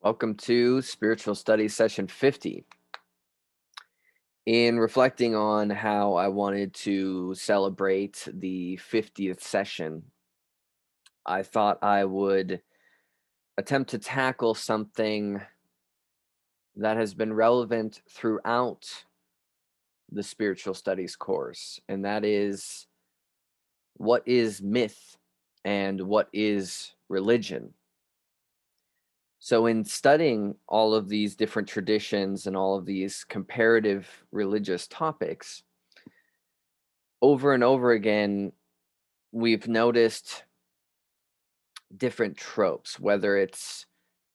Welcome to Spiritual Studies Session 50. In reflecting on how I wanted to celebrate the 50th session, I thought I would attempt to tackle something that has been relevant throughout the Spiritual Studies course, and that is what is myth and what is religion. So, in studying all of these different traditions and all of these comparative religious topics, over and over again, we've noticed different tropes, whether it's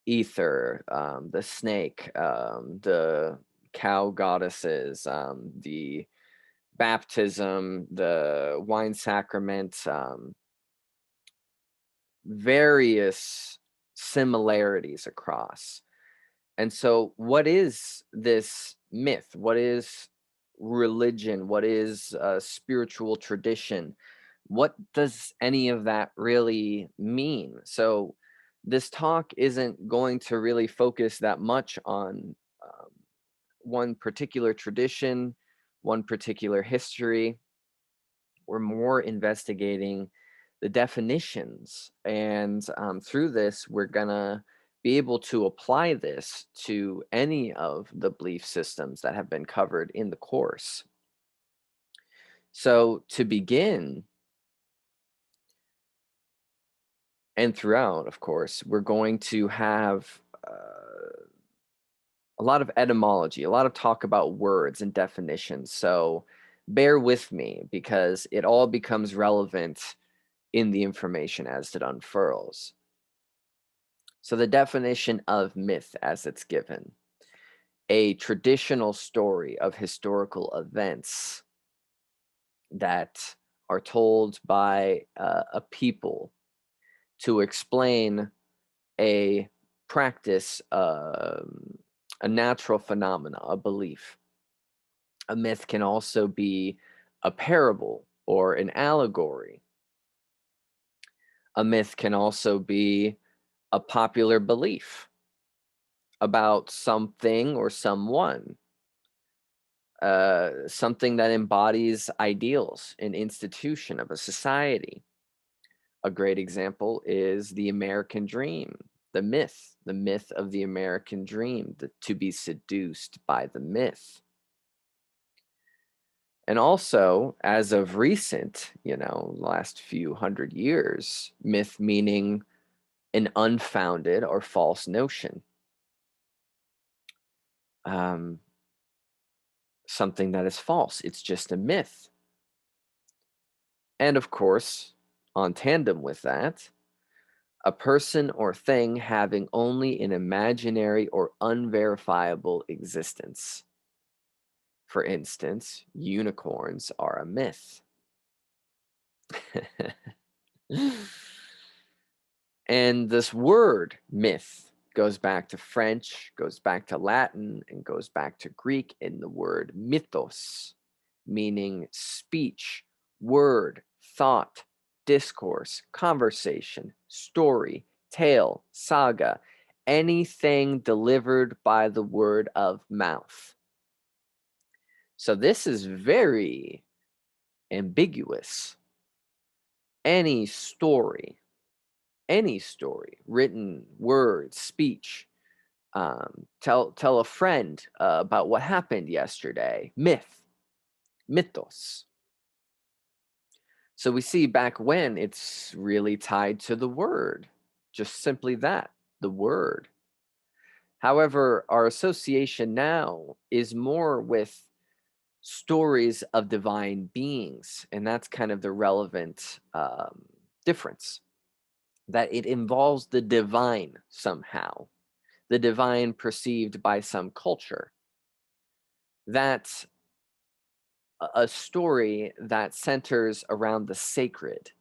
ether, the snake, the cow goddesses, the baptism, the wine sacrament, various similarities across. And so, what is this myth? What is religion? What is spiritual tradition? What does any of that really mean? So, this talk isn't going to really focus that much on one particular tradition, one particular history. We're more investigating the definitions. And through this, we're going to be able to apply this to any of the belief systems that have been covered in the course. So, to begin, and throughout, of course, we're going to have a lot of etymology, a lot of talk about words and definitions. So, bear with me because it all becomes relevant in the information as it unfurls. So, the definition of myth as it's given: a traditional story of historical events that are told by a people to explain a practice, a natural phenomena, a belief. A myth can also be a parable or an allegory. A myth can also be a popular belief about something or someone, something that embodies ideals, an institution of a society. A great example is the American dream, the myth of the American dream, to be seduced by the myth. And also, as of recent, last few hundred years, myth meaning an unfounded or false notion. Um, Something that is false. It's just a myth. And of course, on tandem with that, a person or thing having only an imaginary or unverifiable existence. For instance, unicorns are a myth. And this word myth goes back to French, goes back to Latin, and goes back to Greek in the word mythos, meaning speech, word, thought, discourse, conversation, story, tale, saga, anything delivered by the word of mouth. So this is very ambiguous. Any story, written word, speech, tell a friend about what happened yesterday. Mythos. So we see back when it's really tied to the word, just simply that, the word. However, our association now is more with stories of divine beings, and that's kind of the relevant difference, that it involves the divine somehow, the divine perceived by some culture. That's a story that centers around the sacred,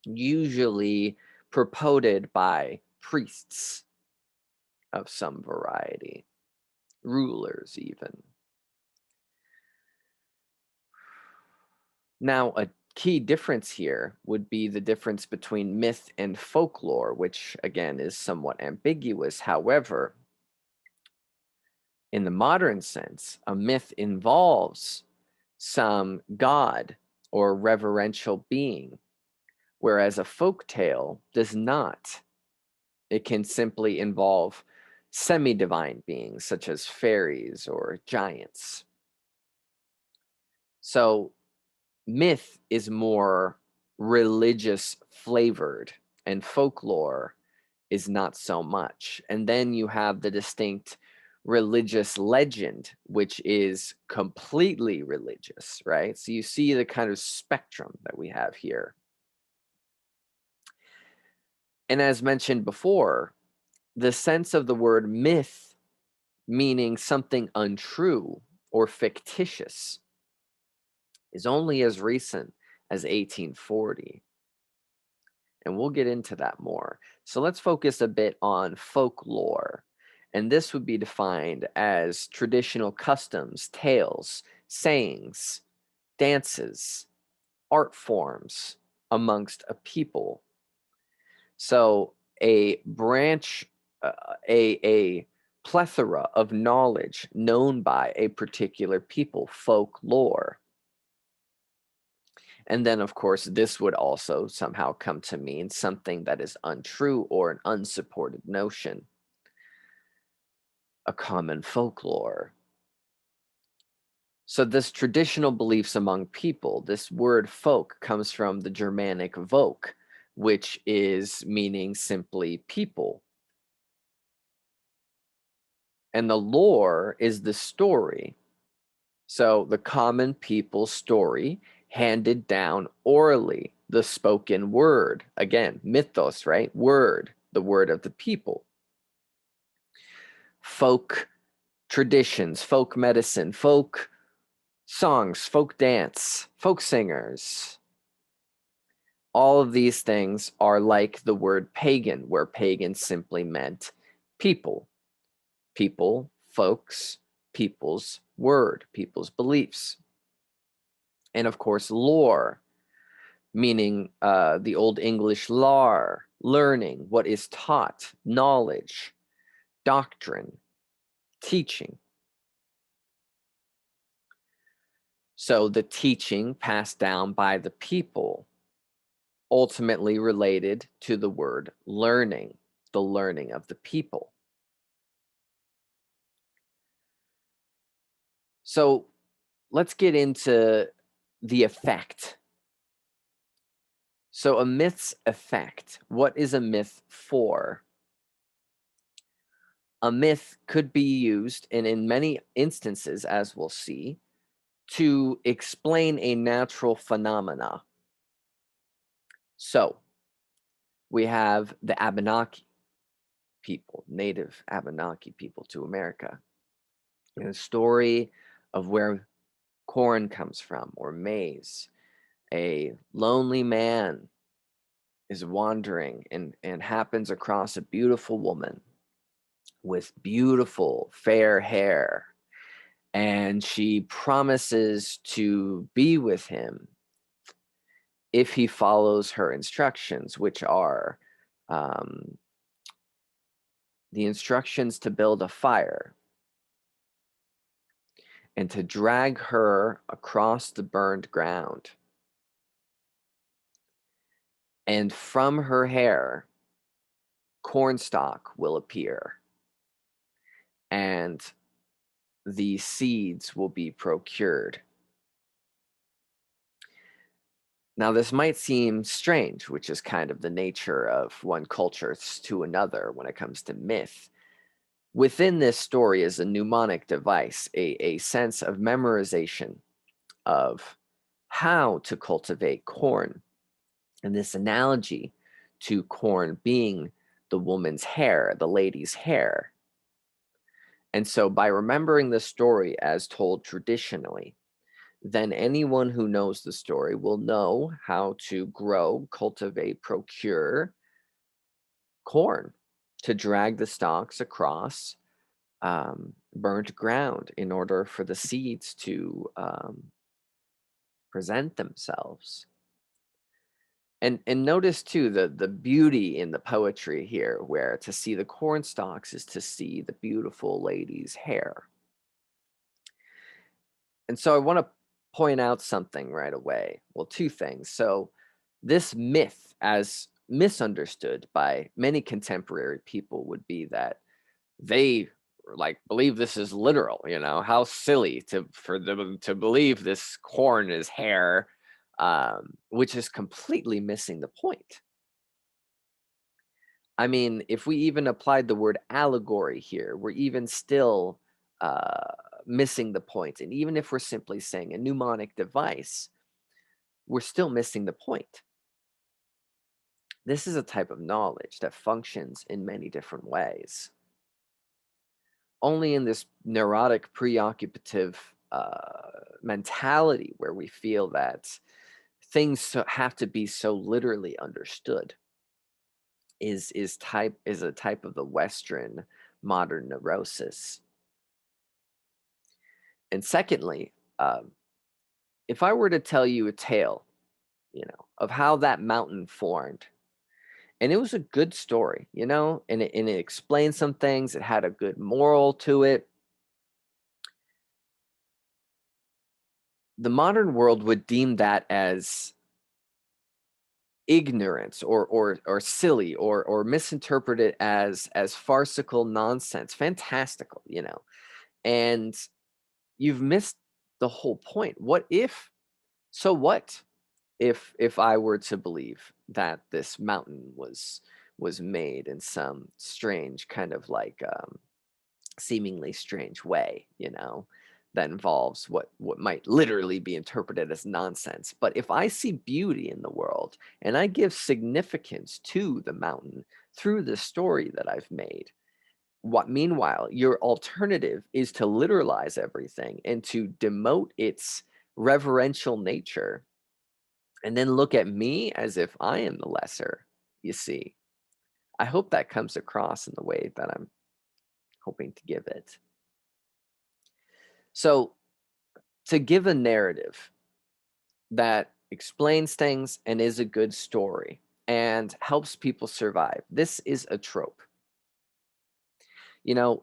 usually purported by priests of some variety, rulers even. Now, a key difference here would be the difference between myth and folklore, which again is somewhat ambiguous. However, in the modern sense, a myth involves some god or reverential being, whereas a folk tale does not. It can simply involve semi-divine beings such as fairies or giants. So myth is more religious flavored, and folklore is not so much. And then you have the distinct religious legend, which is completely religious, right? So you see the kind of spectrum that we have here. And as mentioned before, the sense of the word myth meaning something untrue or fictitious is only as recent as 1840. And we'll get into that more. So let's focus a bit on folklore. And this would be defined as traditional customs, tales, sayings, dances, art forms amongst a people. So a branch, a plethora of knowledge known by a particular people, folklore. And then, of course, this would also somehow come to mean something that is untrue or an unsupported notion, a common folklore. So this traditional beliefs among people, this word folk comes from the Germanic voke, which is meaning simply people. And the lore is the story. So the common people story handed down orally, the spoken word. Again, mythos, right? Word, the word of the people. Folk traditions, folk medicine, folk songs, folk dance, folk singers. All of these things are like the word pagan, where pagan simply meant people. People, folks, people's word, people's beliefs. And of course, lore, meaning the Old English lar, learning, what is taught, knowledge, doctrine, teaching. So the teaching passed down by the people, ultimately related to the word learning, the learning of the people. So let's get into the effect. So a myth's effect. What is a myth for? A myth could be used, and in many instances, as we'll see, to explain a natural phenomena. So we have the Abenaki people, native Abenaki people to America. And a story of where corn comes from or maize. A lonely man is wandering and happens across a beautiful woman with beautiful fair hair. And she promises to be with him if he follows her instructions, which are the instructions to build a fire and to drag her across the burned ground. And from her hair, cornstalk will appear, and the seeds will be procured. Now, this might seem strange, which is kind of the nature of one culture to another when it comes to myth. Within this story is a mnemonic device, a sense of memorization of how to cultivate corn. And this analogy to corn being the woman's hair, the lady's hair. And so by remembering the story as told traditionally, then anyone who knows the story will know how to grow, cultivate, procure corn to drag the stalks across burnt ground in order for the seeds to present themselves. And notice too the beauty in the poetry here, where to see the corn stalks is to see the beautiful lady's hair. And so I want to point out something right away. Well, two things. So this myth, as misunderstood by many contemporary people, would be that they like believe this is literal. How silly for them to believe this corn is hair, which is completely missing the point. I mean, if we even applied the word allegory here, we're even still uh, missing the point. And even if we're simply saying a mnemonic device, we're still missing the point. This is a type of knowledge that functions in many different ways. Only in this neurotic, preoccupative mentality where we feel that things have to be so literally understood is a type of the Western modern neurosis. And secondly, if I were to tell you a tale, of how that mountain formed, and it was a good story, and it explained some things, it had a good moral to it, the modern world would deem that as ignorance or silly or misinterpret it as farcical nonsense, fantastical, and you've missed the whole point. What if I were to believe that this mountain was made in some strange kind of like seemingly strange way, that involves what might literally be interpreted as nonsense. But if I see beauty in the world and I give significance to the mountain through the story that I've made, meanwhile, your alternative is to literalize everything and to demote its reverential nature and then look at me as if I am the lesser, you see. I hope that comes across in the way that I'm hoping to give it. So, to give a narrative that explains things and is a good story and helps people survive, this is a trope.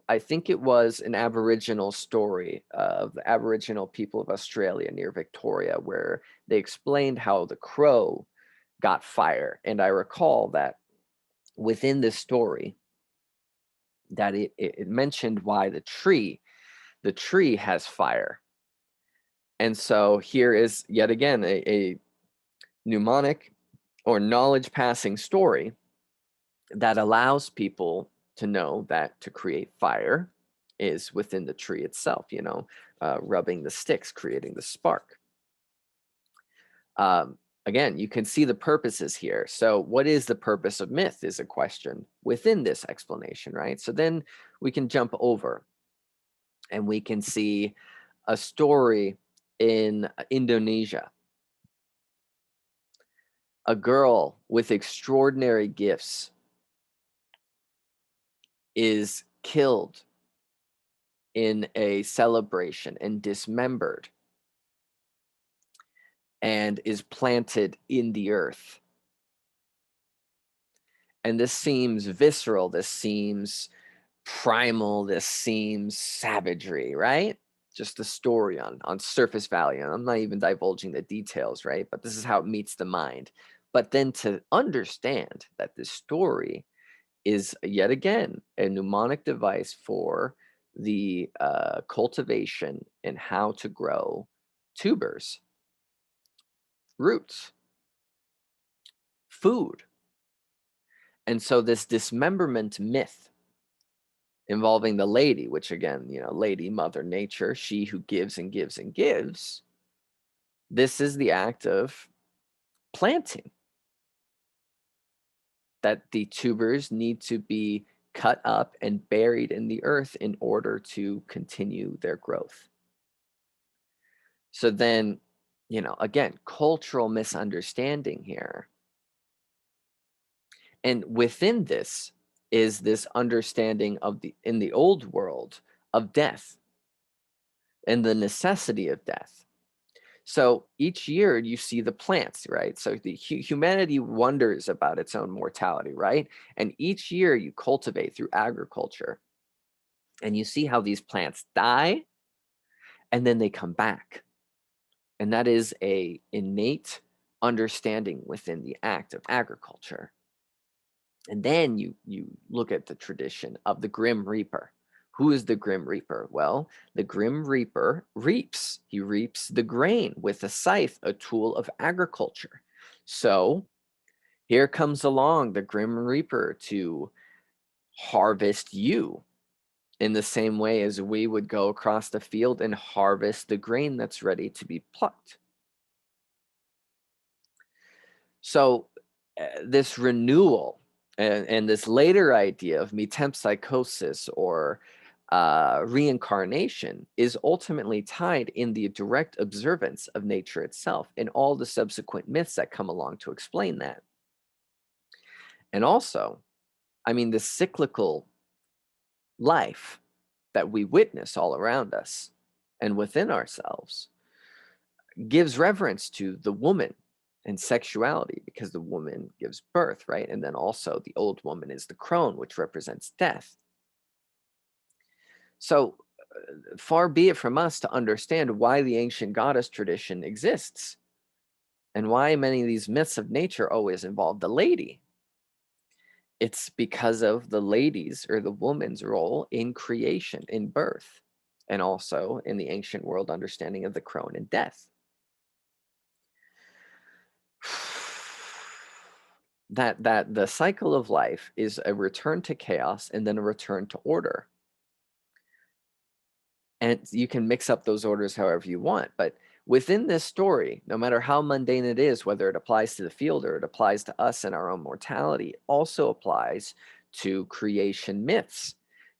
I think it was an Aboriginal story of the Aboriginal people of Australia near Victoria, where they explained how the crow got fire. And I recall that within this story, that it mentioned why the tree has fire. And so here is yet again a mnemonic or knowledge passing story that allows people to know that to create fire is within the tree itself, rubbing the sticks, creating the spark. Again, you can see the purposes here. So what is the purpose of myth is a question within this explanation, right? So then we can jump over and we can see a story in Indonesia. A girl with extraordinary gifts is killed in a celebration and dismembered and is planted in the earth. And this seems visceral, this seems primal, this seems savagery, right? Just the story on surface value. And I'm not even divulging the details, right? But this is how it meets the mind. But then to understand that this story is yet again a mnemonic device for the cultivation and how to grow tubers, roots, food. And so this dismemberment myth involving the lady, which again, lady, mother nature, she who gives and gives and gives, this is the act of planting, that the tubers need to be cut up and buried in the earth in order to continue their growth. So then, again, cultural misunderstanding here. And within this is this understanding in the old world of death and the necessity of death. So each year you see the plants, right? So the humanity wonders about its own mortality, right? And each year you cultivate through agriculture, and you see how these plants die and then they come back. And that is a innate understanding within the act of agriculture. And then you look at the tradition of the Grim Reaper. Who is the Grim Reaper? Well, the Grim Reaper reaps. He reaps the grain with a scythe, a tool of agriculture. So here comes along the Grim Reaper to harvest you in the same way as we would go across the field and harvest the grain that's ready to be plucked. So this renewal and this later idea of metempsychosis or reincarnation is ultimately tied in the direct observance of nature itself and all the subsequent myths that come along to explain that. And also, I mean, the cyclical life that we witness all around us and within ourselves gives reverence to the woman and sexuality, because the woman gives birth, right? And then also the old woman is the crone, which represents death. So far be it from us to understand why the ancient goddess tradition exists and why many of these myths of nature always involve the lady. It's because of the lady's or the woman's role in creation, in birth, and also in the ancient world understanding of the crone and death. That the cycle of life is a return to chaos and then a return to order. And you can mix up those orders however you want, but within this story, no matter how mundane it is, whether it applies to the field or it applies to us and our own mortality, it also applies to creation myths.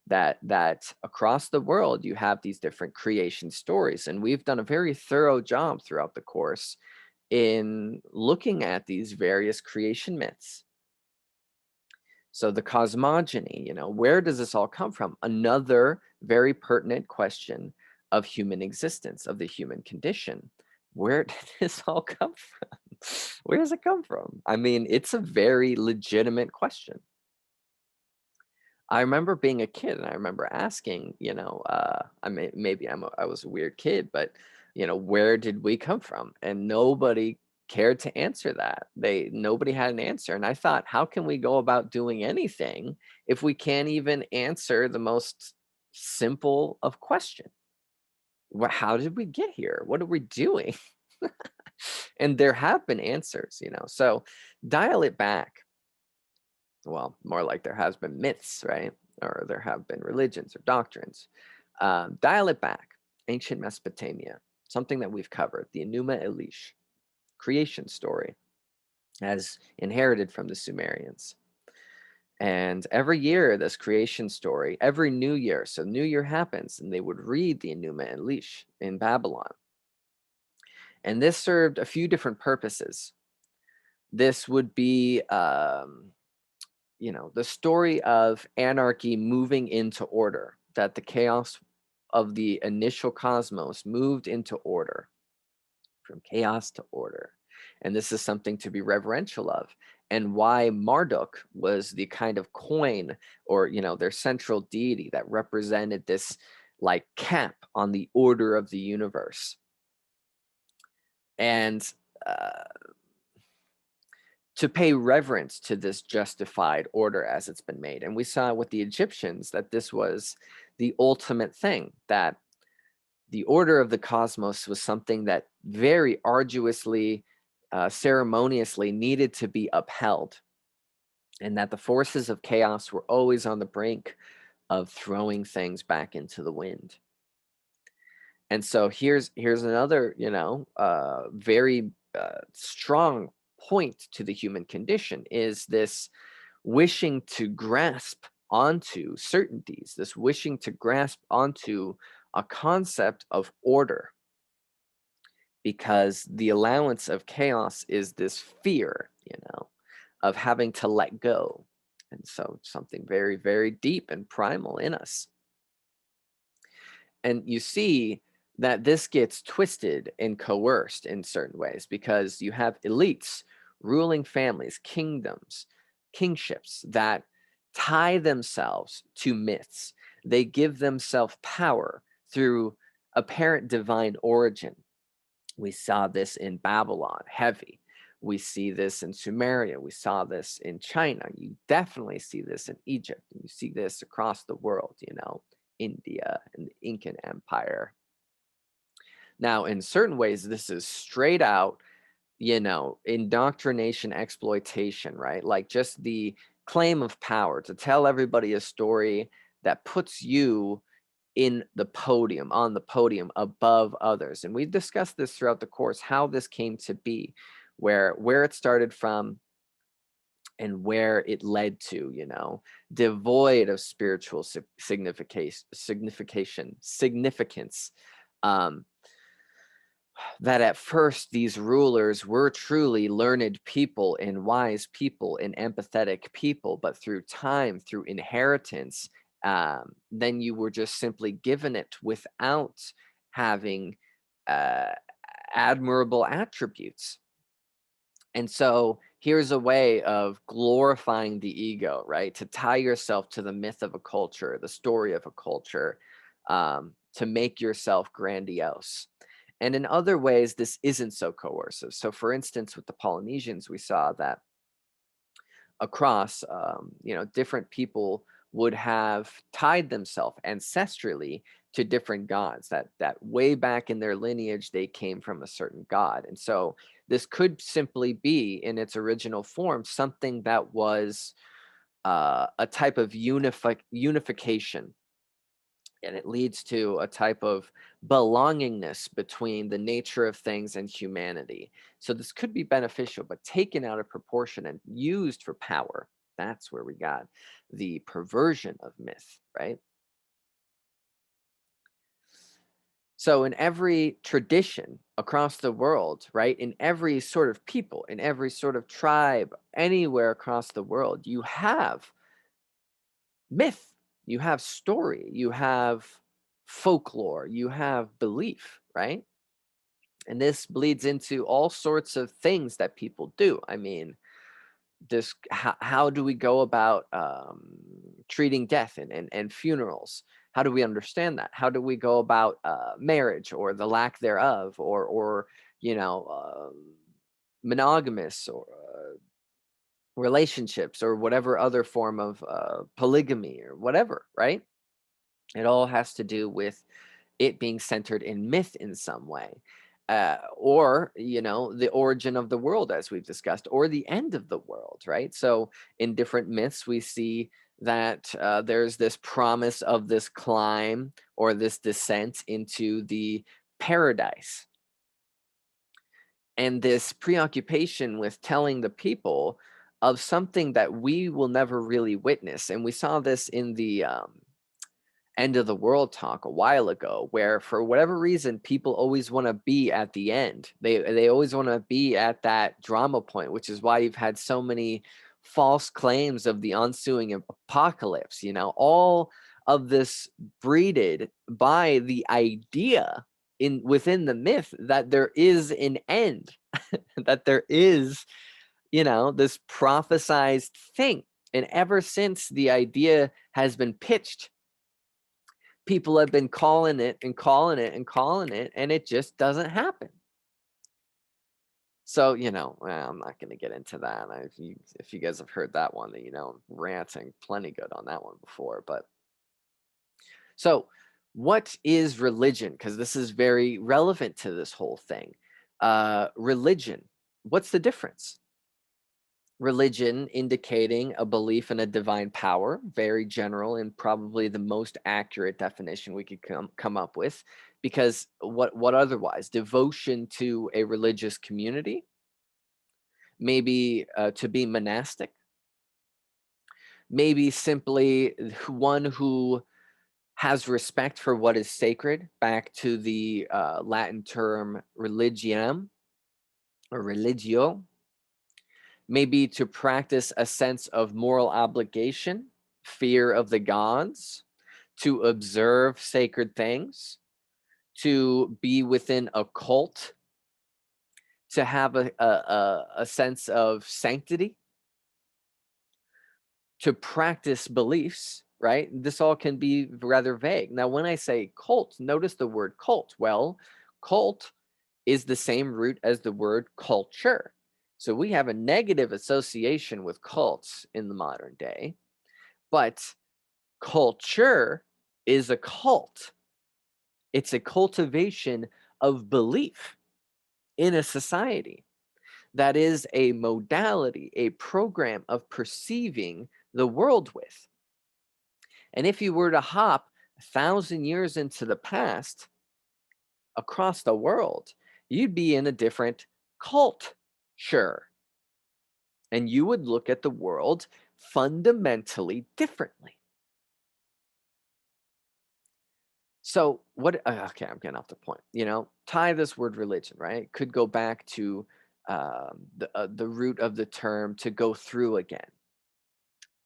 That across the world you have these different creation stories, and we've done a very thorough job throughout the course in looking at these various creation myths. So the cosmogony, where does this all come from? Another very pertinent question of human existence, of the human condition. Where did this all come from? Where does it come from? I mean, it's a very legitimate question. I remember being a kid and I remember asking, I was a weird kid, but where did we come from? And nobody cared to answer that. Nobody had an answer. And I thought, how can we go about doing anything if we can't even answer the most simple of question? How did we get here? What are we doing? And there have been answers. So dial it back. Well, more like there has been myths, right? Or there have been religions or doctrines. Dial it back. Ancient Mesopotamia, something that we've covered, the Enuma Elish creation story, as inherited from the Sumerians. And every year, this creation story, every new year, so New Year happens, and they would read the Enuma Elish in Babylon. And this served a few different purposes. This would be the story of anarchy moving into order, that the chaos of the initial cosmos moved into order, from chaos to order. And this is something to be reverential of. And why Marduk was the kind of coin or, their central deity that represented this like cap on the order of the universe. And to pay reverence to this justified order as it's been made. And we saw with the Egyptians that this was the ultimate thing, that the order of the cosmos was something that very arduously, ceremoniously needed to be upheld, and that the forces of chaos were always on the brink of throwing things back into the wind. And so here's another, very strong point to the human condition, is this wishing to grasp onto certainties, this wishing to grasp onto a concept of order, because the allowance of chaos is this fear, of having to let go. And so something very, very deep and primal in us. And you see that this gets twisted and coerced in certain ways because you have elites, ruling families, kingdoms, kingships that tie themselves to myths. They give themselves power through apparent divine origin. We saw this in Babylon, heavy. We see this in Sumeria. We saw this in China. You definitely see this in Egypt. And you see this across the world, India and the Incan Empire. Now, in certain ways, this is straight out, indoctrination, exploitation, right? Like just the claim of power to tell everybody a story that puts you on the podium above others. And we've discussed this throughout the course, how this came to be, where it started from and where it led to, devoid of spiritual significance. Um, that at first these rulers were truly learned people and wise people and empathetic people, but through time, through inheritance, then you were just simply given it without having uh, admirable attributes. And so here's a way of glorifying the ego, right? To tie yourself to the myth of a culture, the story of a culture, to make yourself grandiose. And in other ways, this isn't so coercive. So, for instance, with the Polynesians, we saw that across, different people would have tied themselves ancestrally to different gods. That way back in their lineage, they came from a certain god, and so this could simply be, in its original form, something that was a type of unification, and it leads to a type of belongingness between the nature of things and humanity. So this could be beneficial, but taken out of proportion and used for power, that's where we got the perversion of myth, right? So in every tradition across the world, right, in every sort of people, in every sort of tribe, anywhere across the world, you have myth, you have story, you have folklore, you have belief, right? And this bleeds into all sorts of things that people do. I mean, this how do we go about treating death and funerals? How do we understand that? How do we go about marriage or the lack thereof, or monogamous or relationships or whatever other form of polygamy or whatever, right? It all has to do with it being centered in myth in some way. Or, the origin of the world, as we've discussed, or the end of the world, right? So in different myths, we see that there's this promise of this climb or this descent into the paradise. And this preoccupation with telling the people of something that we will never really witness. And we saw this in the end of the world talk a while ago, where for whatever reason people always want to be at the end. They always want to be at that drama point, which is why you've had so many false claims of the ensuing apocalypse. All of this breeded by the idea within the myth that there is an end, that there is, this prophesized thing. And ever since the idea has been pitched, people have been calling it and calling it and calling it, and it just doesn't happen. So, I'm not going to get into that. If you guys have heard that one, then I'm ranting plenty good on that one before. But so, what is religion? Because this is very relevant to this whole thing. Religion. What's the difference? Religion indicating a belief in a divine power, very general and probably the most accurate definition we could come up with, because what otherwise? Devotion to a religious community, maybe to be monastic, maybe simply one who has respect for what is sacred, back to the Latin term religium or religio, maybe to practice a sense of moral obligation, fear of the gods, to observe sacred things, to be within a cult, to have a sense of sanctity, to practice beliefs, right? This all can be rather vague. Now, when I say cult, notice the word cult. Well, cult is the same root as the word culture. So we have a negative association with cults in the modern day, but culture is a cult. It's a cultivation of belief in a society. That is a modality, a program of perceiving the world with. And if you were to hop 1,000 years into the past across the world, you'd be in a different culture. And you would look at the world fundamentally differently. So what? Okay, I'm getting off the point. Tie this word religion, right? Could go back to the root of the term to go through again,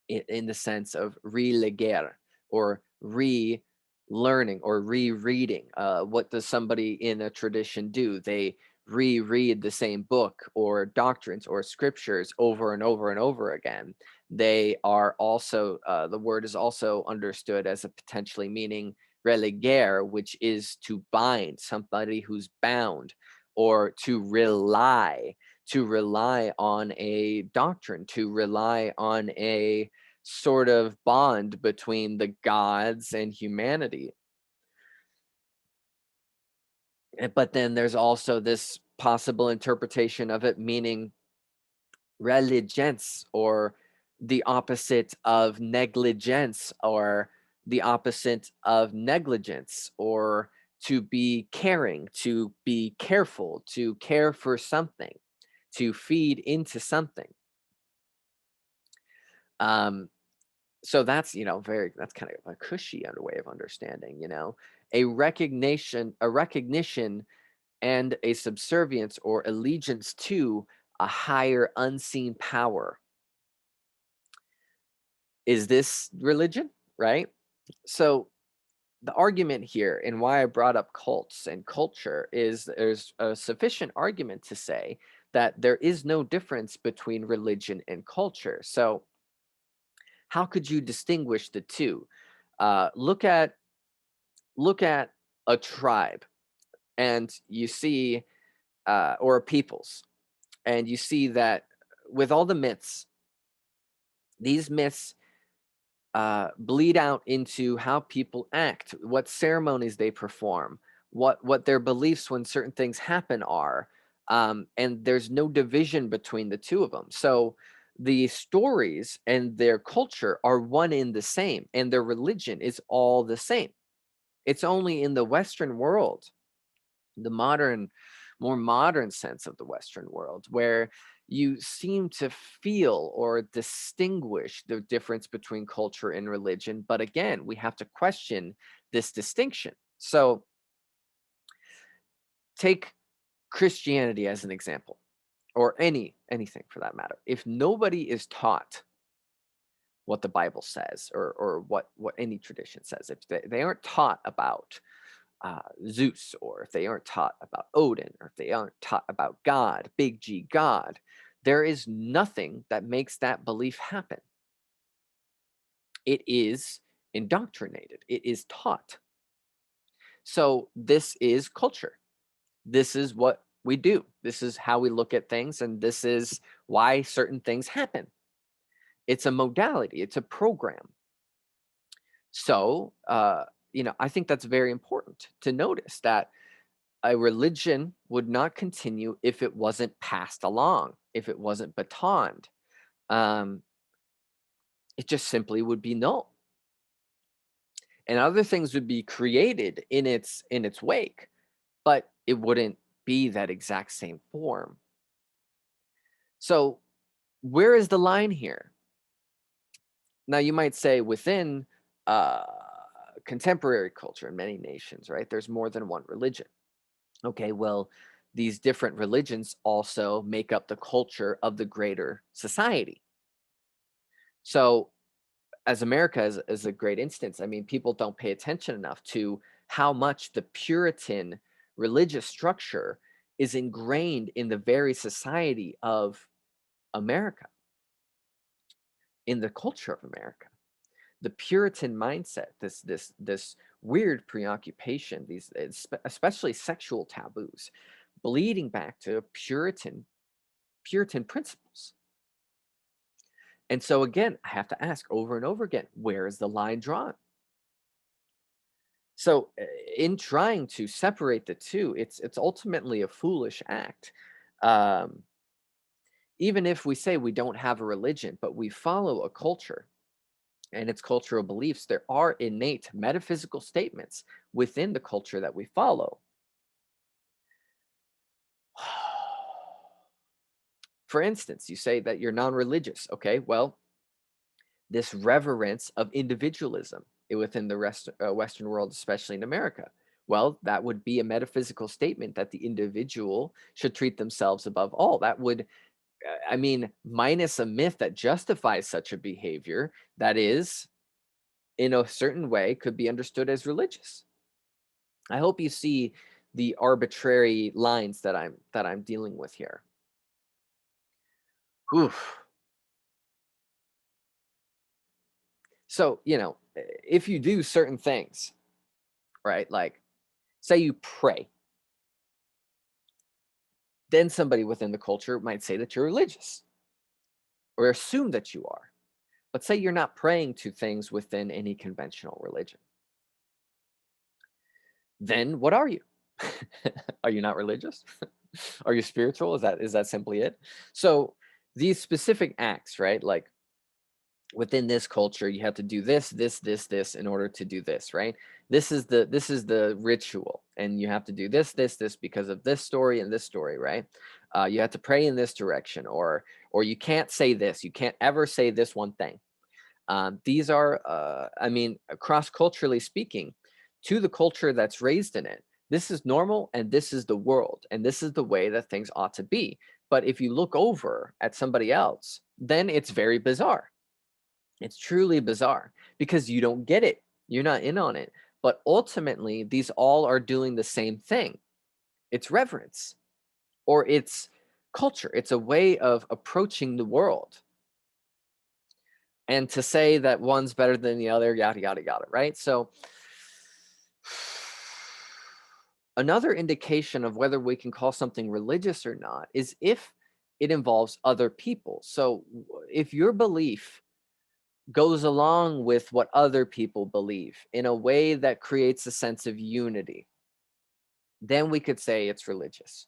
in the sense of releger, or relearning or rereading. What does somebody in a tradition do? They reread the same book or doctrines or scriptures over and over and over again. They are also, the word is also understood as a potentially meaning releger, which is to bind, somebody who's bound, or to rely on a doctrine, to rely on a sort of bond between the gods and humanity. But then there's also this possible interpretation of it meaning religence, or the opposite of negligence, or the opposite of negligence, or to be caring, to be careful, to care for something, to feed into something. So that's, that's kind of a cushy way of understanding, a recognition and a subservience or allegiance to a higher unseen power. Is this religion, right? So the argument here, and why I brought up cults and culture, is there's a sufficient argument to say that there is no difference between religion and culture. So how could you distinguish the two? Look at a tribe, and you see, or peoples, and you see that with all the myths, these myths bleed out into how people act, what ceremonies they perform, what their beliefs when certain things happen are, and there's no division between the two of them. So the stories and their culture are one in the same, and their religion is all the same. It's only in the Western world, the more modern sense of the Western world, where you seem to feel or distinguish the difference between culture and religion. But again, we have to question this distinction. So take Christianity as an example, or anything for that matter. If nobody is taught what the Bible says, or what any tradition says, if they aren't taught about Zeus, or if they aren't taught about Odin, or if they aren't taught about God, big G God, there is nothing that makes that belief happen. It is indoctrinated, it is taught. So this is culture. This is what we do. This is how we look at things, and this is why certain things happen. It's a modality, it's a program. So, I think that's very important to notice, that a religion would not continue if it wasn't passed along, if it wasn't batoned. Um, it just simply would be null, and other things would be created in its wake, but it wouldn't be that exact same form. So, where is the line here? Now, you might say within uh, contemporary culture in many nations, right? There's more than one religion. Okay, well, these different religions also make up the culture of the greater society. So, as America is a great instance, I mean, people don't pay attention enough to how much the Puritan religious structure is ingrained in the very society of America, in the culture of America. The Puritan mindset, this weird preoccupation, these especially sexual taboos, bleeding back to Puritan principles. And so again, I have to ask over and over again, where is the line drawn? So in trying to separate the two, it's ultimately a foolish act. Um, Even if we say we don't have a religion, but we follow a culture and its cultural beliefs, there are innate metaphysical statements within the culture that we follow. For instance, you say that you're non-religious. Okay, well, this reverence of individualism within the Western world, especially in America. Well, that would be a metaphysical statement that the individual should treat themselves above all. That would, I mean, minus a myth that justifies such a behavior, that is, in a certain way, could be understood as religious. I hope you see the arbitrary lines that I'm dealing with here. Oof. So, if you do certain things, right? Like, say you pray, then somebody within the culture might say that you're religious or assume that you are. But say you're not praying to things within any conventional religion. Then what are you? Are you not religious? Are you spiritual? Is that simply it? So these specific acts, right? Like within this culture, you have to do this in order to do this, right? This is the ritual, and you have to do this because of this story and this story, right? You have to pray in this direction, or you can't say this. You can't ever say this one thing. These are, I mean, cross culturally speaking, to the culture that's raised in it, this is normal, and this is the world, and this is the way that things ought to be. But if you look over at somebody else, then it's very bizarre. It's truly bizarre because you don't get it. You're not in on it. But ultimately, these all are doing the same thing. It's reverence, or it's culture. It's a way of approaching the world. And to say that one's better than the other, yada, yada, yada, right? So another indication of whether we can call something religious or not is if it involves other people. So if your belief goes along with what other people believe in a way that creates a sense of unity, then we could say it's religious.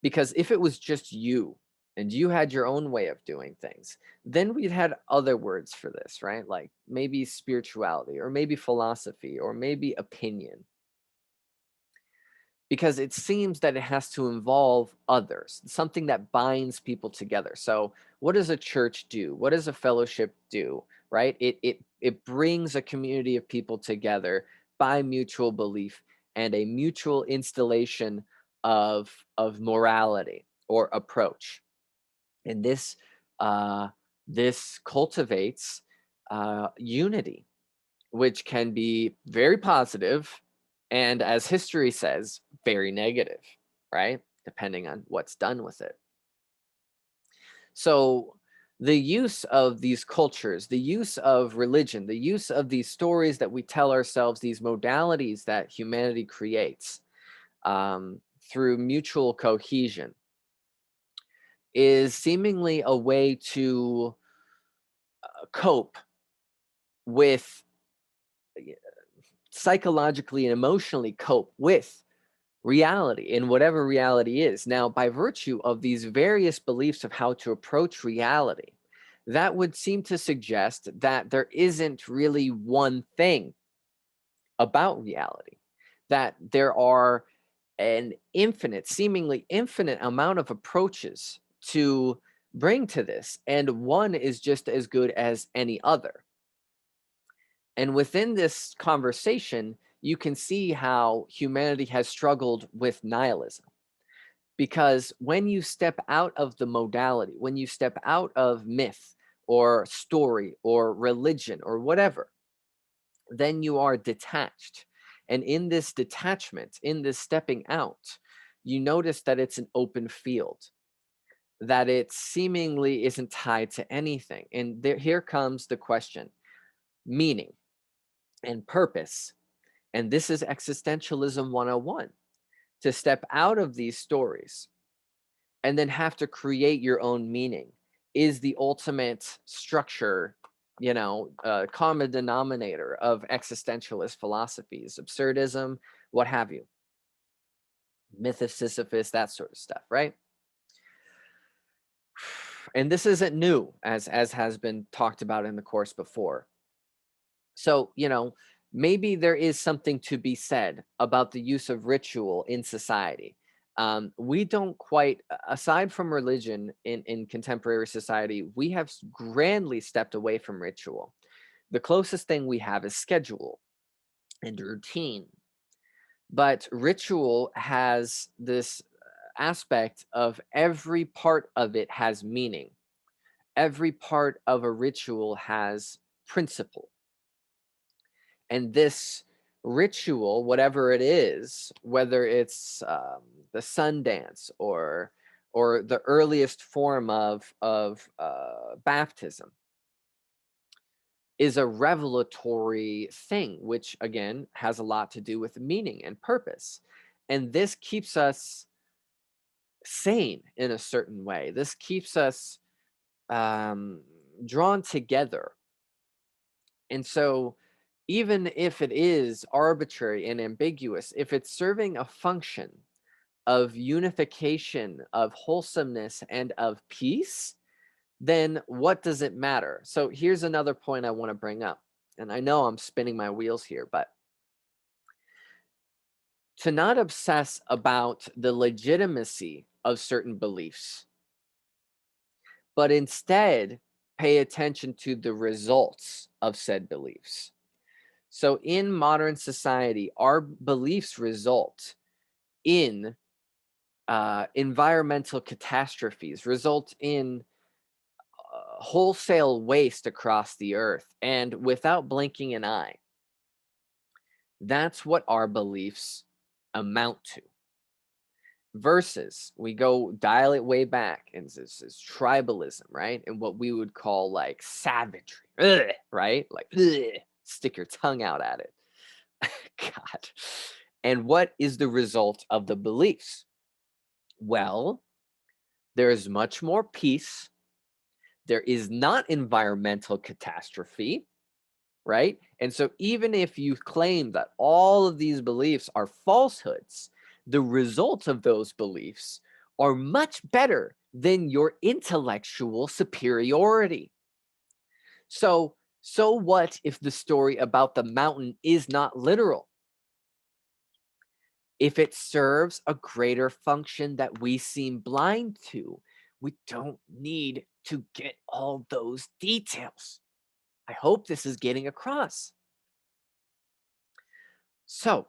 Because if it was just you and you had your own way of doing things, then we'd had other words for this, right? Like maybe spirituality, or maybe philosophy, or maybe opinion. Because it seems that it has to involve others, something that binds people together. So what does a church do? What does a fellowship do? Right? It brings a community of people together by mutual belief and a mutual installation of morality or approach. And this cultivates unity, which can be very positive and, as history says, very negative, right? Depending on what's done with it. So the use of these cultures, the use of religion, the use of these stories that we tell ourselves, these modalities that humanity creates through mutual cohesion, is seemingly a way to cope with, psychologically and emotionally cope with reality, in whatever reality is. Now, by virtue of these various beliefs of how to approach reality, that would seem to suggest that there isn't really one thing about reality, that there are an infinite, seemingly infinite amount of approaches to bring to this, and one is just as good as any other. And within this conversation, you can see how humanity has struggled with nihilism. Because when you step out of the modality, when you step out of myth or story or religion or whatever, then you are detached. And in this detachment, in this stepping out, you notice that it's an open field, that it seemingly isn't tied to anything. And here comes the question: meaning and purpose. And this is existentialism 101, to step out of these stories and then have to create your own meaning is the ultimate structure, common denominator of existentialist philosophies, absurdism, what have you, myth of Sisyphus, that sort of stuff, right? And this isn't new, as has been talked about in the course before. So, maybe there is something to be said about the use of ritual in society. We don't quite, aside from religion in contemporary society, we have grandly stepped away from ritual. The closest thing we have is schedule and routine. But ritual has this aspect of every part of it has meaning. Every part of a ritual has principle. And this ritual, whatever it is, whether it's the sun dance or the earliest form of baptism, is a revelatory thing, which again has a lot to do with meaning and purpose. And this keeps us sane in a certain way. This keeps us drawn together. And so, even if it is arbitrary and ambiguous, if it's serving a function of unification, of wholesomeness, and of peace, then what does it matter? So, here's another point I want to bring up. And I know I'm spinning my wheels here, but to not obsess about the legitimacy of certain beliefs, but instead pay attention to the results of said beliefs. So in modern society, our beliefs result in environmental catastrophes, result in wholesale waste across the earth, and without blinking an eye. That's what our beliefs amount to. Versus, we go dial it way back, and this is tribalism, right? And what we would call like savagery, right? Like, stick your tongue out at it. God. And what is the result of the beliefs? Well, there is much more peace. There is not environmental catastrophe, right? And so even if you claim that all of these beliefs are falsehoods, the results of those beliefs are much better than your intellectual superiority. So what if the story about the mountain is not literal? If it serves a greater function that we seem blind to, we don't need to get all those details. I hope this is getting across. So,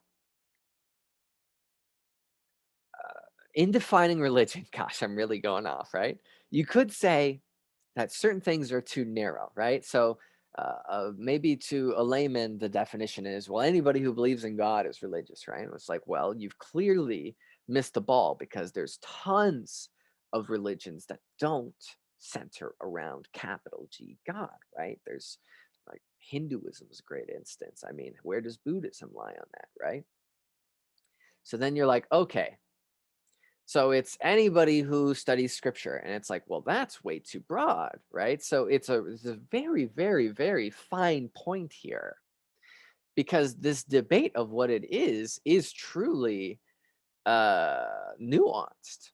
in defining religion, gosh, I'm really going off, right? You could say that certain things are too narrow, right? So, maybe to a layman, the definition is, well, anybody who believes in God is religious, right? And it's like, well, you've clearly missed the ball, because there's tons of religions that don't center around capital G God, right? There's like Hinduism is a great instance. I mean, where does Buddhism lie on that, right? So then you're like, okay, so it's anybody who studies scripture, and it's like, well, that's way too broad, right? So it's a very, very, very fine point here, because this debate of what it is truly nuanced.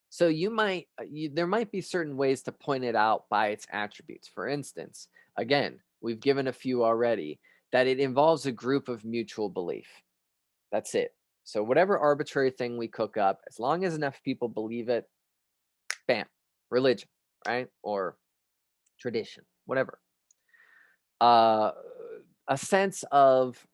So there might be certain ways to point it out by its attributes. For instance, again, we've given a few already, that it involves a group of mutual belief. That's it. So whatever arbitrary thing we cook up, as long as enough people believe it, bam, religion, right? Or tradition, whatever. Uh, a sense of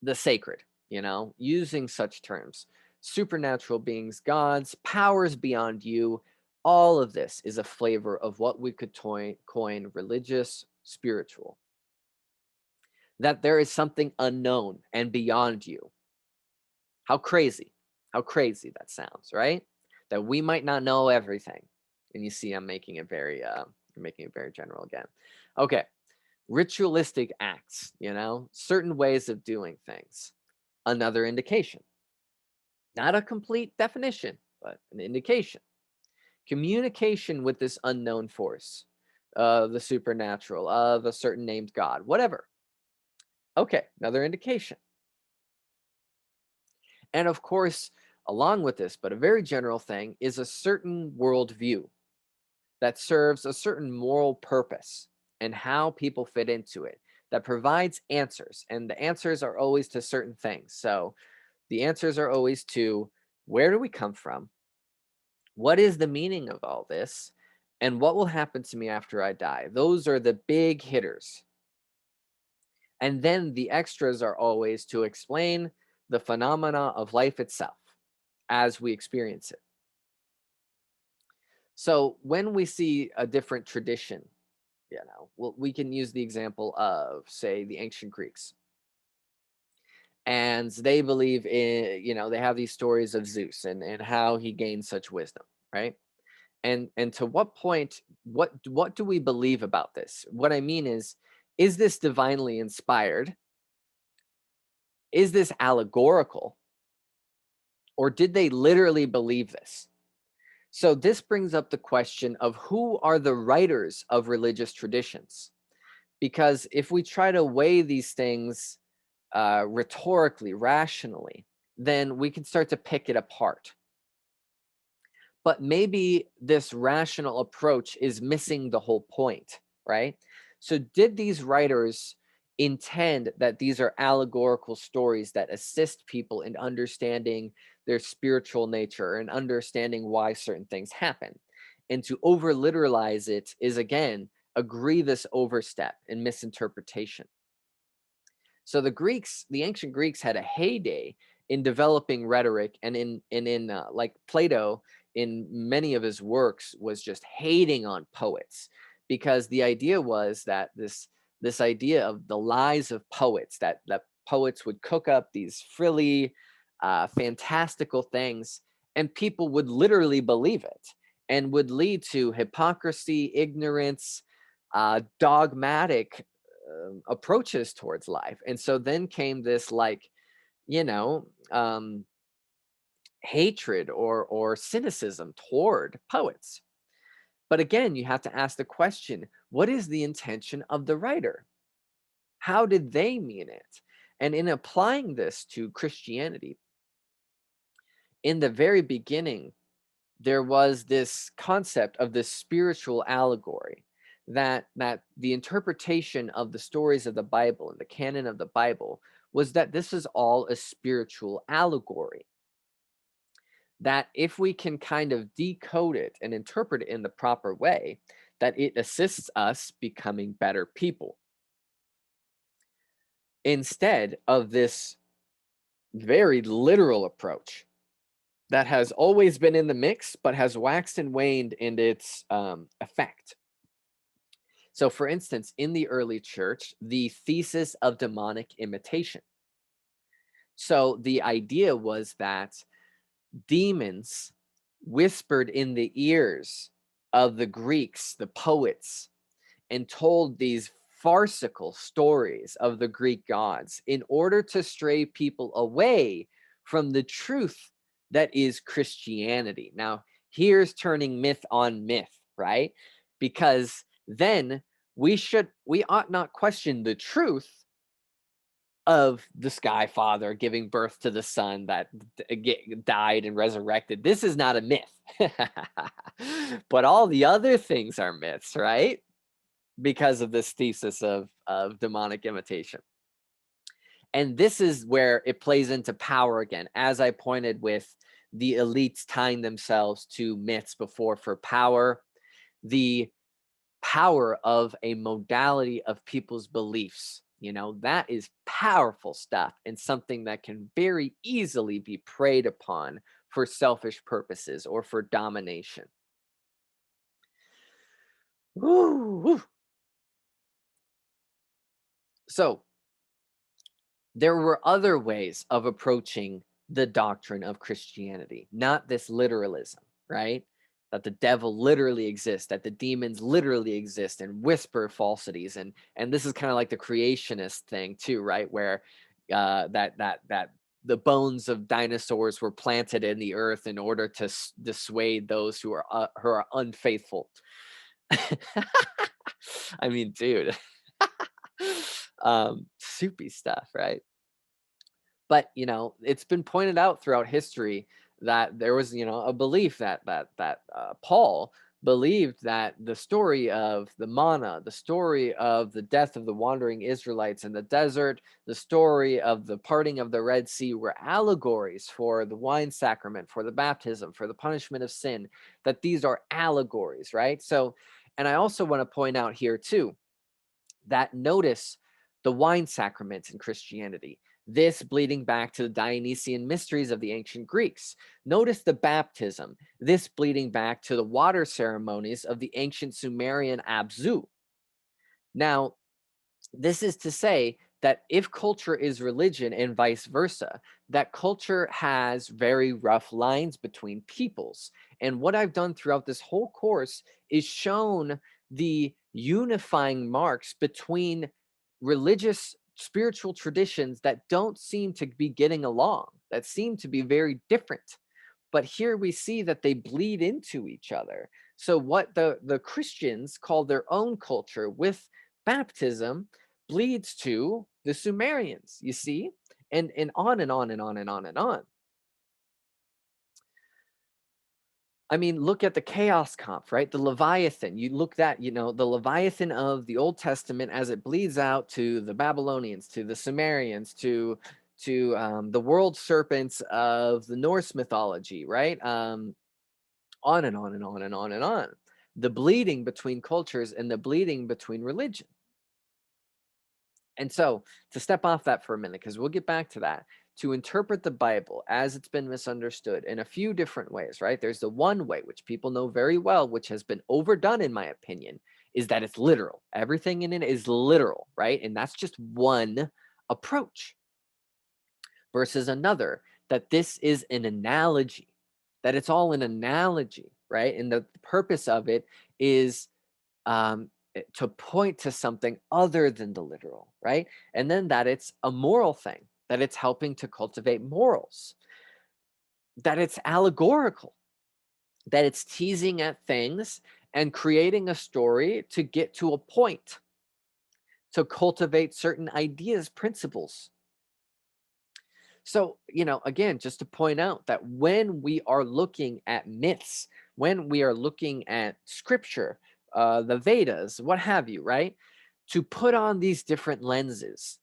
the sacred, using such terms. Supernatural beings, gods, powers beyond you. All of this is a flavor of what we could coin religious, spiritual. that there is something unknown and beyond you. How crazy. How crazy that sounds, right? That we might not know everything. And you see, I'm making it very general again. Okay. Ritualistic acts, certain ways of doing things. Another indication. Not a complete definition, but an indication. Communication with this unknown force, the supernatural, of a certain named God, whatever. Okay, another indication. And of course, along with this, but a very general thing, is a certain worldview that serves a certain moral purpose and how people fit into it, that provides answers. And the answers are always to certain things. So the answers are always to, where do we come from? What is the meaning of all this? And what will happen to me after I die? Those are the big hitters. And then the extras are always to explain the phenomena of life itself as we experience it. So when we see a different tradition, well, we can use the example of, say, the ancient Greeks. And they believe in, they have these stories of Zeus and how he gained such wisdom, right? And to what point, what do we believe about this? What I mean is this divinely inspired? Is this allegorical? Or did they literally believe this? So this brings up the question of who are the writers of religious traditions? Because if we try to weigh these things rhetorically, rationally, then we can start to pick it apart. But maybe this rational approach is missing the whole point, right? So did these writers intend that these are allegorical stories that assist people in understanding their spiritual nature and understanding why certain things happen? And to over literalize it is, again, a grievous overstep and misinterpretation. So the ancient Greeks had a heyday in developing rhetoric, and in like Plato, in many of his works, was just hating on poets, because the idea was that this idea of the lies of poets, that poets would cook up these frilly, fantastical things, and people would literally believe it, and would lead to hypocrisy, ignorance, dogmatic approaches towards life. And so then came this, like, you know um hatred or cynicism toward poets. But again, you have to ask the question, what is the intention of the writer? How did they mean it? And in applying this to Christianity, in the very beginning, there was this concept of this spiritual allegory, that the interpretation of the stories of the Bible and the canon of the Bible was that this is all a spiritual allegory. That if we can kind of decode it and interpret it in the proper way, that it assists us becoming better people. Instead of this very literal approach that has always been in the mix, but has waxed and waned in its effect. So, for instance, in the early church, the thesis of demonic imitation. So, the idea was that demons whispered in the ears of the Greeks, the poets, and told these farcical stories of the Greek gods in order to stray people away from the truth that is Christianity. Now, here's turning myth on myth, right? Because then we ought not question the truth of the Sky Father giving birth to the Son that died and resurrected. This is not a myth. But all the other things are myths, right? Because of this thesis of demonic imitation. And this is where it plays into power again, as I pointed with the elites tying themselves to myths before for power. The power of a modality of people's beliefs, that is powerful stuff, and something that can very easily be preyed upon for selfish purposes or for domination. Woo, woo. So there were other ways of approaching the doctrine of Christianity, not this literalism, right? That the devil literally exists, that the demons literally exist and whisper falsities, and this is kind of like the creationist thing too, right? Where that the bones of dinosaurs were planted in the earth in order to dissuade those who are unfaithful. I mean, dude, soupy stuff, right? But, it's been pointed out throughout history that there was, a belief that Paul believed that the story of the manna, the story of the death of the wandering Israelites in the desert, the story of the parting of the Red Sea were allegories for the wine sacrament, for the baptism, for the punishment of sin, that these are allegories, right? So, and I also want to point out here too, that notice the wine sacraments in Christianity, this bleeding back to the Dionysian mysteries of the ancient Greeks. Notice the baptism, this bleeding back to the water ceremonies of the ancient Sumerian Abzu. Now, this is to say that if culture is religion and vice versa, that culture has very rough lines between peoples. And what I've done throughout this whole course is shown the unifying marks between religious spiritual traditions that don't seem to be getting along, that seem to be very different. But here we see that they bleed into each other. So what the Christians call their own culture with baptism bleeds to the Sumerians, you see? And on and on and on and on and on. I mean, look at the chaos comp, right? The Leviathan. You look that, the Leviathan of the Old Testament as it bleeds out to the Babylonians, to the Sumerians, to the world serpents of the Norse mythology, right? On and on and on and on and on. The bleeding between cultures and the bleeding between religion. And so, to step off that for a minute, because we'll get back to that, to interpret the Bible as it's been misunderstood in a few different ways, right? There's the one way, which people know very well, which has been overdone, in my opinion, is that it's literal. Everything in it is literal, right? And that's just one approach versus another, that this is an analogy, that it's all an analogy, right? And the purpose of it is to point to something other than the literal, right? And then that it's a moral thing, that it's helping to cultivate morals, that it's allegorical, that it's teasing at things and creating a story to get to a point, to cultivate certain ideas, principles. So, again, just to point out that when we are looking at myths, when we are looking at scripture, the Vedas, what have you, right? To put on these different lenses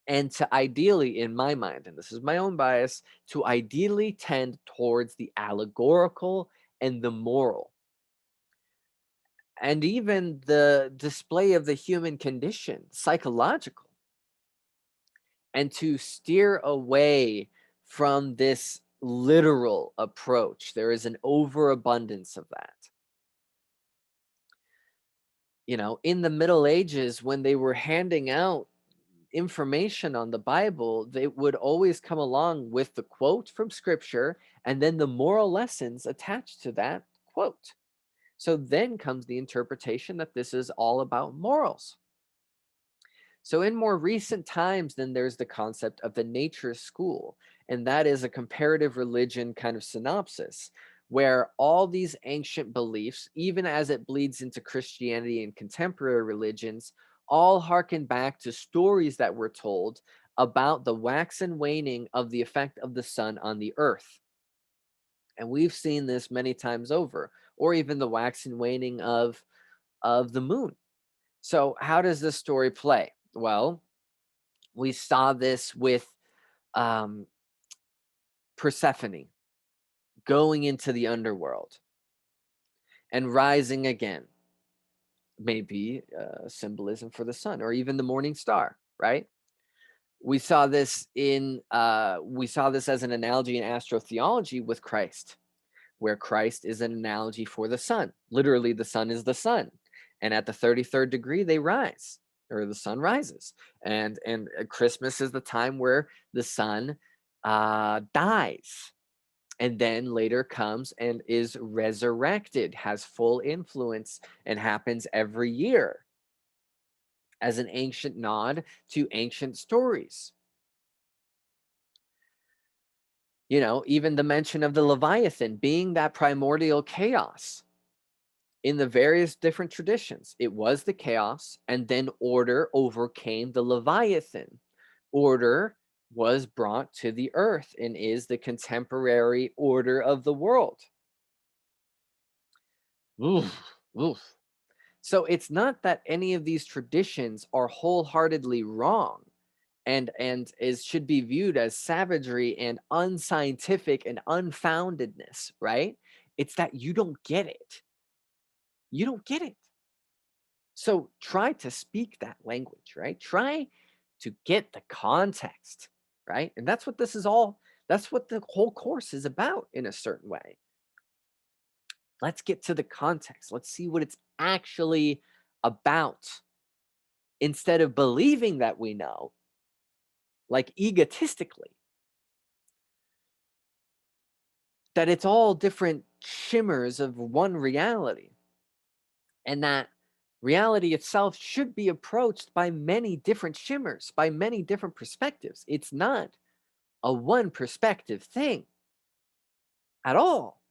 and to ideally, in my mind, and this is my own bias, to ideally tend towards the allegorical and the moral. And even the display of the human condition, psychological, and to steer away from this literal approach. There is an overabundance of that. In the Middle Ages, when they were handing out information on the Bible, they would always come along with the quote from scripture and then the moral lessons attached to that quote. So then comes the interpretation that this is all about morals. So in more recent times, then there's the concept of the nature school, and that is a comparative religion kind of synopsis, where all these ancient beliefs, even as it bleeds into Christianity and contemporary religions, all harken back to stories that were told about the wax and waning of the effect of the sun on the earth. And we've seen this many times over, or even the wax and waning of the moon. So how does this story play? Well, we saw this with um, Persephone going into the underworld and rising again. Maybe symbolism for the sun or even the morning star, right? We saw this as an analogy in astrotheology with Christ, where Christ is an analogy for the sun. Literally, the sun is the sun, and at the 33rd degree, they rise. or the sun rises, and Christmas is the time where the sun dies, and then later comes and is resurrected, has full influence, and happens every year as an ancient nod to ancient stories. You know, even the mention of the Leviathan being that primordial chaos in the various different traditions. It was the chaos, and then order overcame the Leviathan. Order was brought to the earth and is the contemporary order of the world. Oof, oof. So it's not that any of these traditions are wholeheartedly wrong and is should be viewed as savagery and unscientific and unfoundedness, right? It's that you don't get it. You don't get it. So try to speak that language, right? Try to get the context, right? And that's what this is all, that's what the whole course is about in a certain way. Let's get to the context. Let's see what it's actually about instead of believing that we know, like egotistically, that it's all different shimmers of one reality, and that reality itself should be approached by many different shimmers, by many different perspectives. It's not a one perspective thing at all.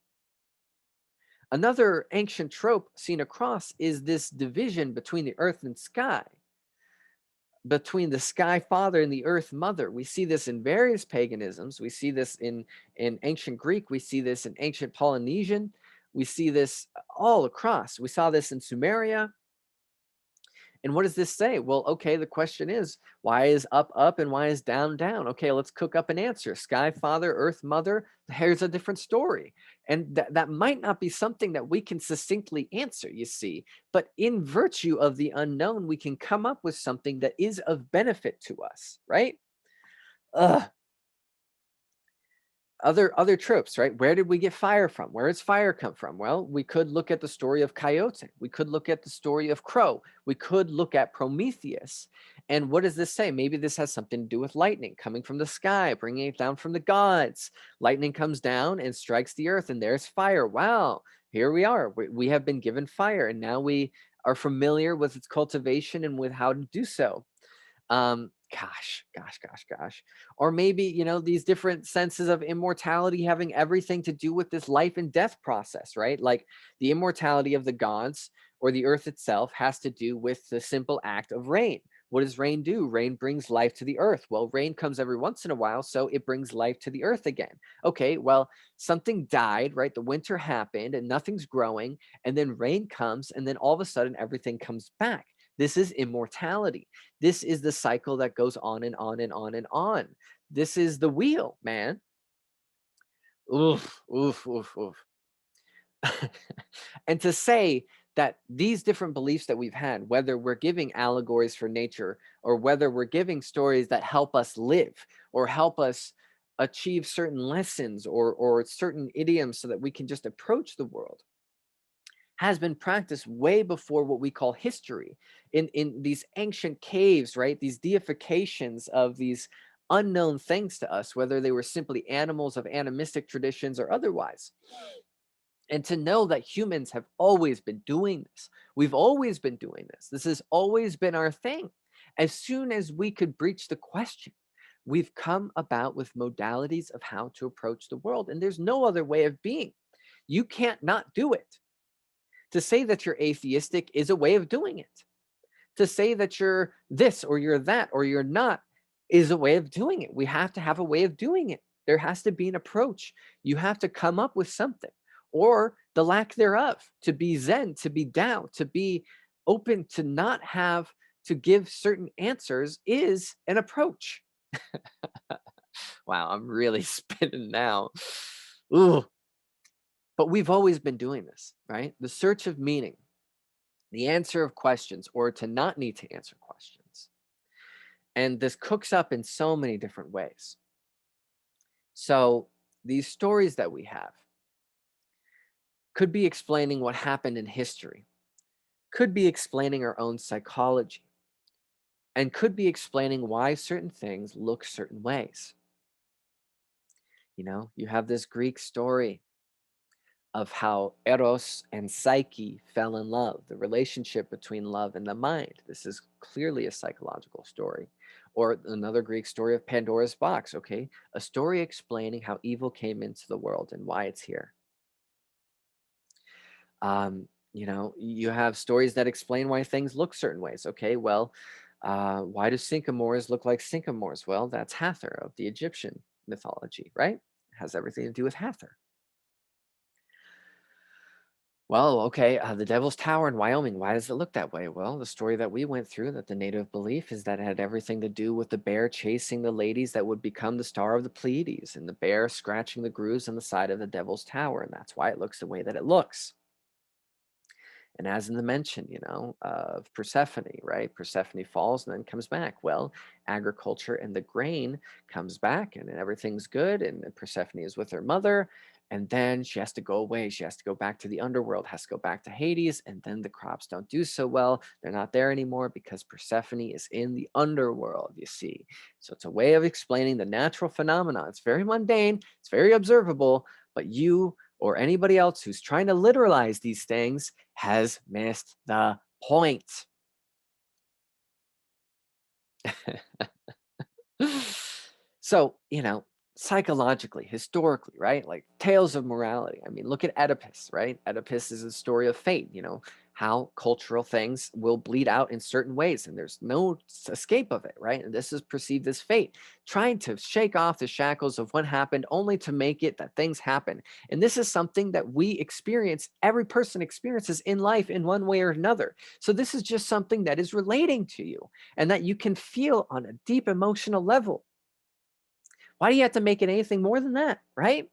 Another ancient trope seen across is this division between the earth and sky, between the sky father and the earth mother. We see this in various paganisms. We see this in ancient Greek. We see this in ancient Polynesian. We see this all across. We saw this in Sumeria. And what does this say? Well, okay, the question is, why is up up and why is down down? Okay, let's cook up an answer. Sky father, earth mother, here's a different story. And that might not be something that we can succinctly answer, you see. But in virtue of the unknown, we can come up with something that is of benefit to us, right? Ugh. Other tropes, right? Where did we get fire from? Where does fire come from? Well, we could look at the story of Coyote. We could look at the story of Crow. We could look at Prometheus. And what does this say? Maybe this has something to do with lightning coming from the sky, bringing it down from the gods. Lightning comes down and strikes the earth, and there's fire. Wow, here we are. We have been given fire, and now we are familiar with its cultivation and with how to do so. Gosh. Or maybe, these different senses of immortality having everything to do with this life and death process, right? Like the immortality of the gods or the earth itself has to do with the simple act of rain. What does rain do? Rain brings life to the earth. Well, rain comes every once in a while, so it brings life to the earth again. Okay, well, something died, right? The winter happened and nothing's growing, and then rain comes, and then all of a sudden everything comes back. This is immortality. This is the cycle that goes on and on and on and on. This is the wheel, man. Oof, oof, oof, oof. And to say that these different beliefs that we've had, whether we're giving allegories for nature or whether we're giving stories that help us live or help us achieve certain lessons or certain idioms so that we can just approach the world, has been practiced way before what we call history in these ancient caves, right? These deifications of these unknown things to us, whether they were simply animals of animistic traditions or otherwise. And to know that humans have always been doing this. We've always been doing this. This has always been our thing. As soon as we could breach the question, we've come about with modalities of how to approach the world. And there's no other way of being. You can't not do it. To say that you're atheistic is a way of doing it. To say that you're this or you're that or you're not is a way of doing it. We have to have a way of doing it. There has to be an approach. You have to come up with something or the lack thereof, to be Zen, to be Tao, to be open, to not have to give certain answers is an approach. Wow, I'm really spinning now. Ooh. But we've always been doing this, right? The search of meaning, the answer of questions, or to not need to answer questions. And this cooks up in so many different ways. So these stories that we have could be explaining what happened in history, could be explaining our own psychology, and could be explaining why certain things look certain ways. You have this Greek story of how Eros and Psyche fell in love, the relationship between love and the mind. This is clearly a psychological story. Or another Greek story of Pandora's box, okay? A story explaining how evil came into the world and why it's here. You have stories that explain why things look certain ways. Okay, well, why do sycamores look like sycamores? Well, that's Hathor of the Egyptian mythology, right? It has everything to do with Hathor. Well, okay, the Devil's Tower in Wyoming, why does it look that way? Well, the story that we went through, that the native belief is that it had everything to do with the bear chasing the ladies that would become the star of the Pleiades, and the bear scratching the grooves on the side of the Devil's Tower, and that's why it looks the way that it looks. And as in the mention, of Persephone, right? Persephone falls and then comes back. Well, agriculture and the grain comes back and everything's good. And Persephone is with her mother. And then she has to go away. She has to go back to the underworld, has to go back to Hades. And then the crops don't do so well. They're not there anymore because Persephone is in the underworld, you see. So it's a way of explaining the natural phenomena. It's very mundane, it's very observable, but you or anybody else who's trying to literalize these things has missed the point. So, psychologically, historically, right? Like tales of morality. I mean, look at Oedipus, right? Oedipus is a story of fate, how cultural things will bleed out in certain ways, and there's no escape of it, right? And this is perceived as fate, trying to shake off the shackles of what happened only to make it that things happen. And this is something that we experience, every person experiences in life in one way or another. So this is just something that is relating to you and that you can feel on a deep emotional level. Why do you have to make it anything more than that, right?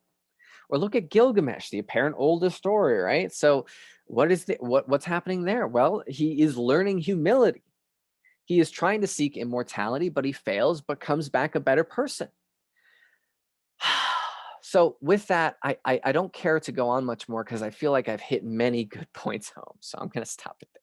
Or look at Gilgamesh, the apparent oldest story, right? So what's happening there? Well, he is learning humility. He is trying to seek immortality, but he fails, but comes back a better person. So with that, I don't care to go on much more because I feel like I've hit many good points home. So I'm going to stop it there.